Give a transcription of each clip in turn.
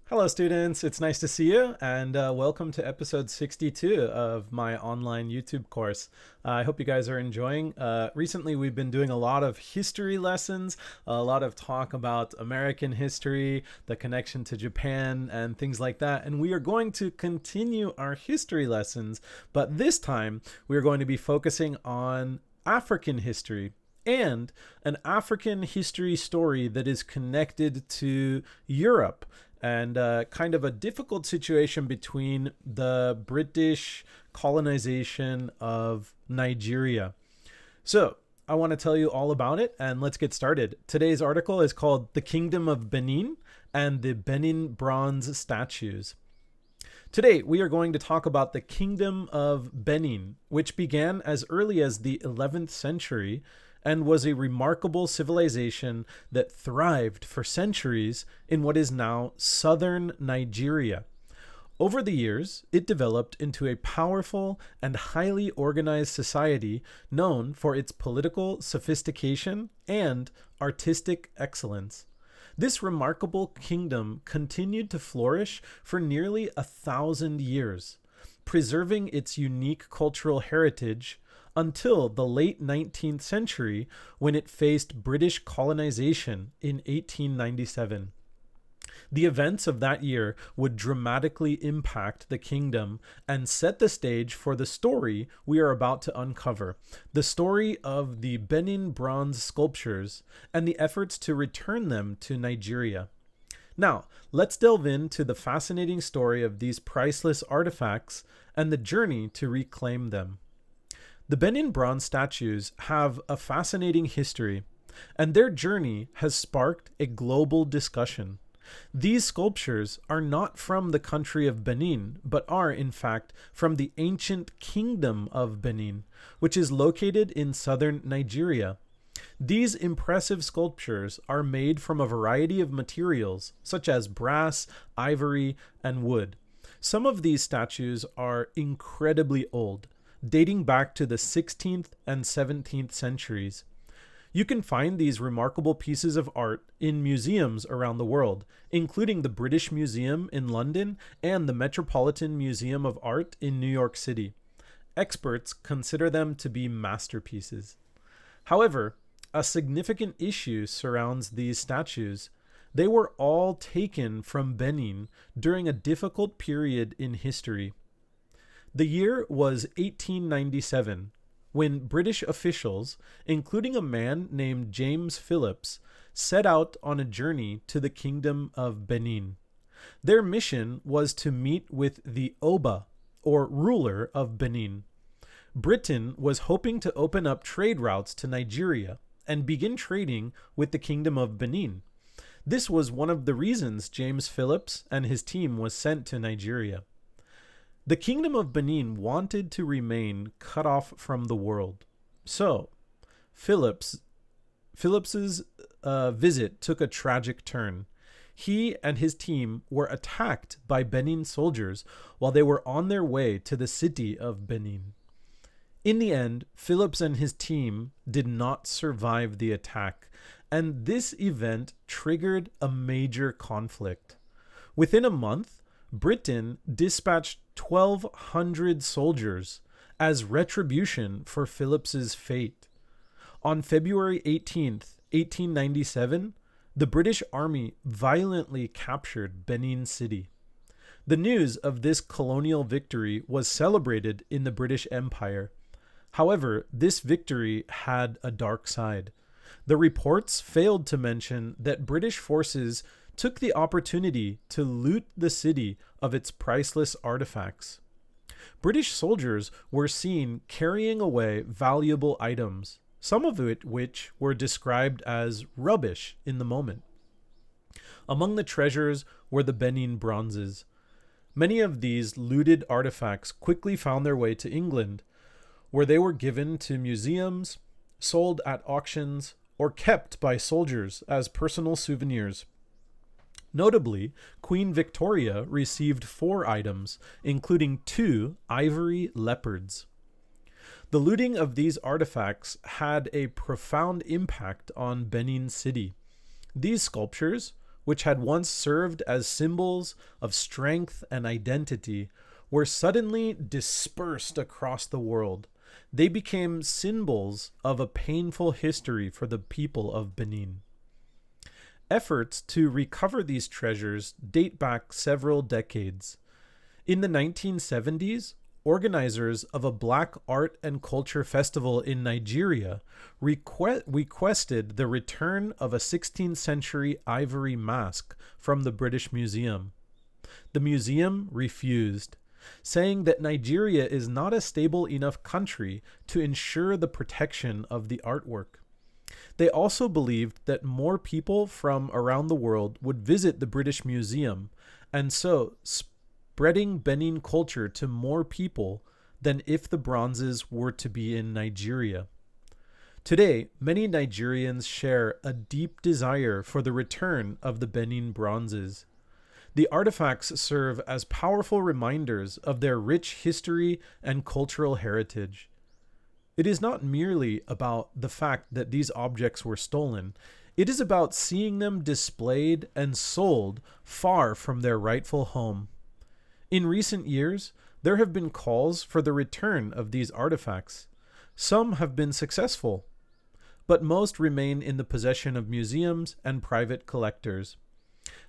Hello, students. It's nice to see you, and welcome to episode 62 of my online YouTube course. I hope you guys are enjoying. Recently, we've been doing a lot of history lessons, a lot of talk about American history, the connection to Japan, and things like that. And we are going to continue our history lessons, but this time we are going to be focusing on African history and an African history story that is connected to Europe and kind of a difficult situation between the British colonization of Nigeria. So, I want to tell you all about it, and let's get started. Today's article is called The Kingdom of Benin and the Benin Bronze Statues. Today, we are going to talk about the Kingdom of Benin, which began as early as the 11th century and was a remarkable civilization that thrived for centuries in what is now southern Nigeria. Over the years, it developed into a powerful and highly organized society known for its political sophistication and artistic excellence. This remarkable kingdom continued to flourish for nearly 1,000 years, preserving its unique cultural heritage until the late 19th century when it faced British colonization in 1897. The events of that year would dramatically impact the kingdom and set the stage for the story we are about to uncover, the story of the Benin bronze sculptures and the efforts to return them to Nigeria. Now, let's delve into the fascinating story of these priceless artifacts and the journey to reclaim them. The Benin bronze statues have a fascinating history, and their journey has sparked a global discussion. These sculptures are not from the country of Benin, but are, in fact, from the ancient Kingdom of Benin, which is located in southern Nigeria. These impressive sculptures are made from a variety of materials, such as brass, ivory, and wood. Some of these statues are incredibly old, dating back to the 16th and 17th centuries. You can find these remarkable pieces of art in museums around the world, including the British Museum in London and the Metropolitan Museum of Art in New York City. Experts consider them to be masterpieces. However, a significant issue surrounds these statues. They were all taken from Benin during a difficult period in history. The year was 1897, when British officials, including a man named James Phillips, set out on a journey to the Kingdom of Benin. Their mission was to meet with the Oba, or ruler of Benin. Britain was hoping to open up trade routes to Nigeria and begin trading with the Kingdom of Benin. This was one of the reasons James Phillips and his team was sent to Nigeria. The Kingdom of Benin wanted to remain cut off from the world. So, Phillips's visit took a tragic turn. He and his team were attacked by Benin soldiers while they were on their way to the city of Benin. In the end, Phillips and his team did not survive the attack, and this event triggered a major conflict. Within a month, Britain dispatched 1,200 soldiers as retribution for Phillips's fate. On February 18th, 1897, the British Army violently captured Benin City. The news of this colonial victory was celebrated in the British Empire. However, this victory had a dark side. The reports failed to mention that British forces took the opportunity to loot the city of its priceless artifacts. British soldiers were seen carrying away valuable items, some of which were described as rubbish in the moment. Among the treasures were the Benin Bronzes. Many of these looted artifacts quickly found their way to England, where they were given to museums, sold at auctions, or kept by soldiers as personal souvenirs. Notably, Queen Victoria received 4 items, including 2 ivory leopards. The looting of these artifacts had a profound impact on Benin City. These sculptures, which had once served as symbols of strength and identity, were suddenly dispersed across the world. They became symbols of a painful history for the people of Benin. Efforts to recover these treasures date back several decades. In the 1970s, organizers of a Black Art and Culture Festival in Nigeria requested the return of a 16th century ivory mask from the British Museum. The museum refused, saying that Nigeria is not a stable enough country to ensure the protection of the artwork. They also believed that more people from around the world would visit the British Museum, and so spreading Benin culture to more people than if the bronzes were to be in Nigeria. Today, many Nigerians share a deep desire for the return of the Benin Bronzes. The artifacts serve as powerful reminders of their rich history and cultural heritage. It is not merely about the fact that these objects were stolen. It is about seeing them displayed and sold far from their rightful home. In recent years, there have been calls for the return of these artifacts. Some have been successful, but most remain in the possession of museums and private collectors.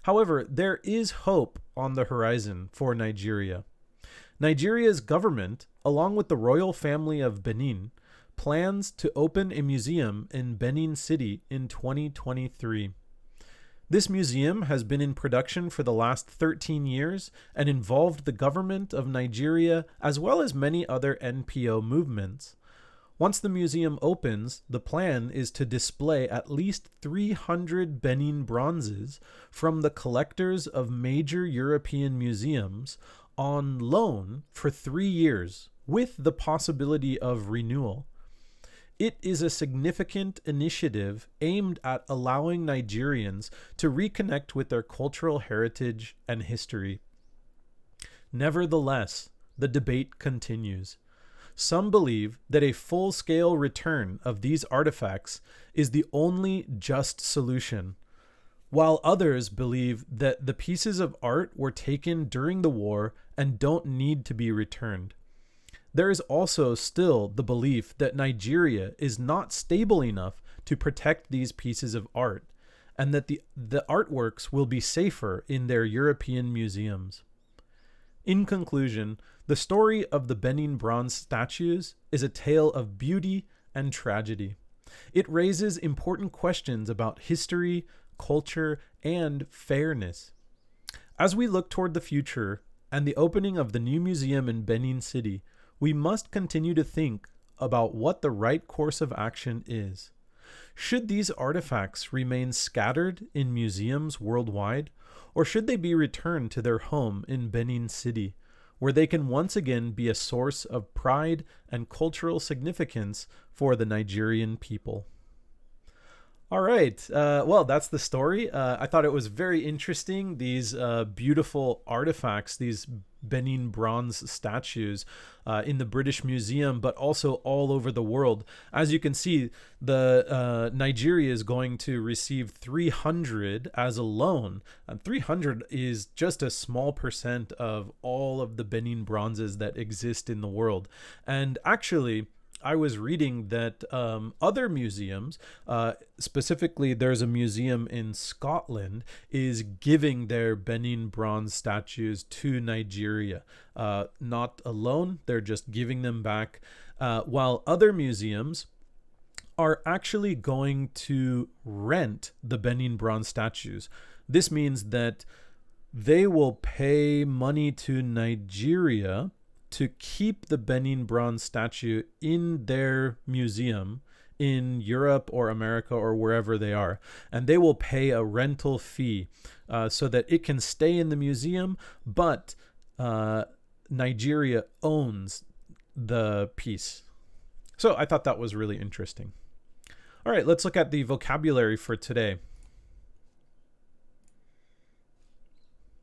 However, there is hope on the horizon for Nigeria. Nigeria's government, along with the royal family of Benin, plans to open a museum in Benin City in 2023. This museum has been in production for the last 13 years and involved the government of Nigeria as well as many other NPO movements. Once the museum opens, the plan is to display at least 300 Benin bronzes from the collectors of major European museums on loan for 3 years, with the possibility of renewal. It is a significant initiative aimed at allowing Nigerians to reconnect with their cultural heritage and history. Nevertheless, the debate continues. Some believe that a full-scale return of these artifacts is the only just solution, while others believe that the pieces of art were taken during the war and don't need to be returned. There is also still the belief that Nigeria is not stable enough to protect these pieces of art, and that the artworks will be safer in their European museums. In conclusion, the story of the Benin bronze statues is a tale of beauty and tragedy. It raises important questions about history, culture, and fairness. As we look toward the future and the opening of the new museum in Benin City, we must continue to think about what the right course of action is. Should these artifacts remain scattered in museums worldwide, or should they be returned to their home in Benin City, where they can once again be a source of pride and cultural significance for the Nigerian people? All right. Well, that's the story. I thought it was very interesting. These beautiful artifacts, these Benin bronze statues in the British Museum, but also all over the world. As you can see, the Nigeria is going to receive 300 as a loan. And 300 is just a small percent of all of the Benin bronzes that exist in the world. And actually, I was reading that other museums, specifically there's a museum in Scotland, is giving their Benin bronze statues to Nigeria. Not alone, they're just giving them back, while other museums are actually going to rent the Benin bronze statues. This means that they will pay money to Nigeria to keep the Benin bronze statue in their museum in Europe or America or wherever they are. And they will pay a rental fee so that it can stay in the museum, but Nigeria owns the piece. So I thought that was really interesting. All right, let's look at the vocabulary for today.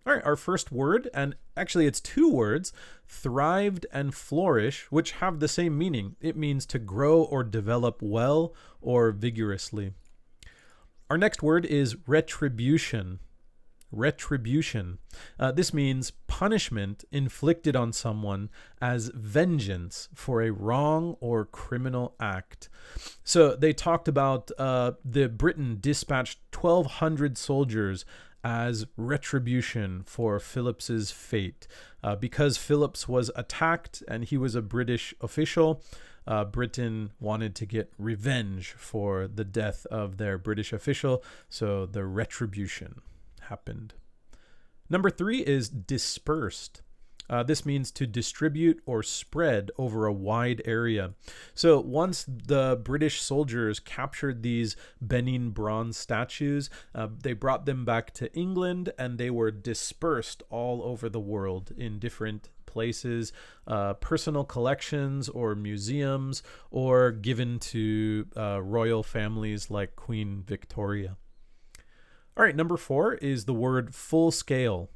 All right, our first word, and actually it's two words, thrived and flourish, which have the same meaning. It means to grow or develop well or vigorously. Our next word is retribution. retribution. This means punishment inflicted on someone as vengeance for a wrong or criminal act. So they talked about the Britain dispatched 1,200 soldiers as retribution for Phillips's fate. Because Phillips was attacked and he was a British official, Britain wanted to get revenge for the death of their British official, so the retribution happened. Number 3 is dispersed. This means to distribute or spread over a wide area. So once the British soldiers captured these Benin bronze statues, they brought them back to England and they were dispersed all over the world in different places, personal collections or museums, or given to royal families like Queen Victoria. All right, number 4 is the word full scale.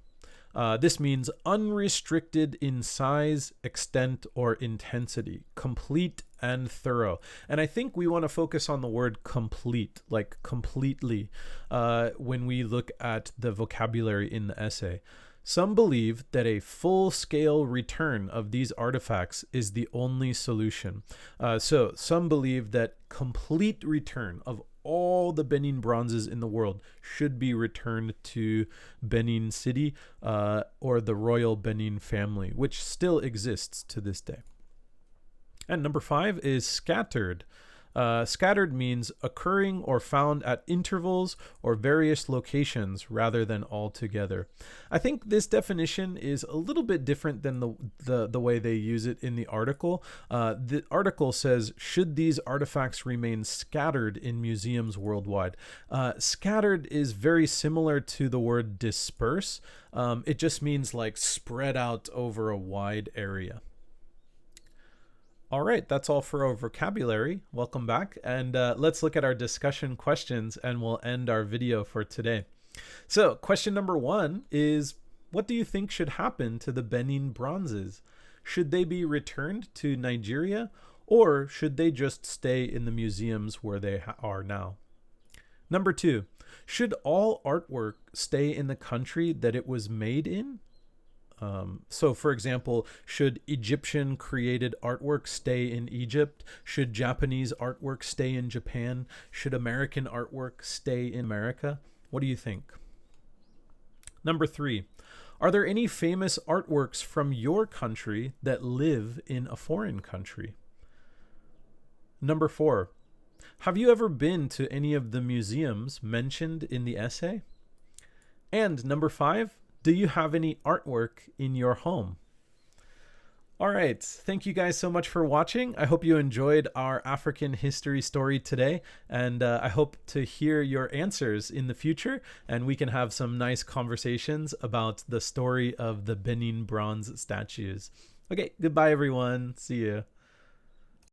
This means unrestricted in size, extent, or intensity, complete and thorough. And I think we want to focus on the word complete, like completely, when we look at the vocabulary in the essay. Some believe that a full-scale return of these artifacts is the only solution. So some believe that complete return of all the Benin bronzes in the world should be returned to Benin City or the royal Benin family, which still exists to this day. And number 5 is scattered. Scattered means occurring or found at intervals or various locations rather than all together. I think this definition is a little bit different than the way they use it in the article. The article says, should these artifacts remain scattered in museums worldwide? Scattered is very similar to the word disperse. It just means like spread out over a wide area. All right, that's all for our vocabulary. Welcome back, and let's look at our discussion questions, and we'll end our video for today. So question number 1 is, what do you think should happen to the Benin bronzes? Should they be returned to Nigeria, or should they just stay in the museums where they are now? Number 2, should all artwork stay in the country that it was made in? So, for example, should Egyptian created artwork stay in Egypt? Should Japanese artwork stay in Japan? Should American artwork stay in America? What do you think? Number 3, are there any famous artworks from your country that live in a foreign country? Number 4, have you ever been to any of the museums mentioned in the essay? And number 5, do you have any artwork in your home? All right, thank you guys so much for watching. I hope you enjoyed our African history story today, and I hope to hear your answers in the future, and we can have some nice conversations about the story of the Benin bronze statues. Okay, goodbye everyone. See you.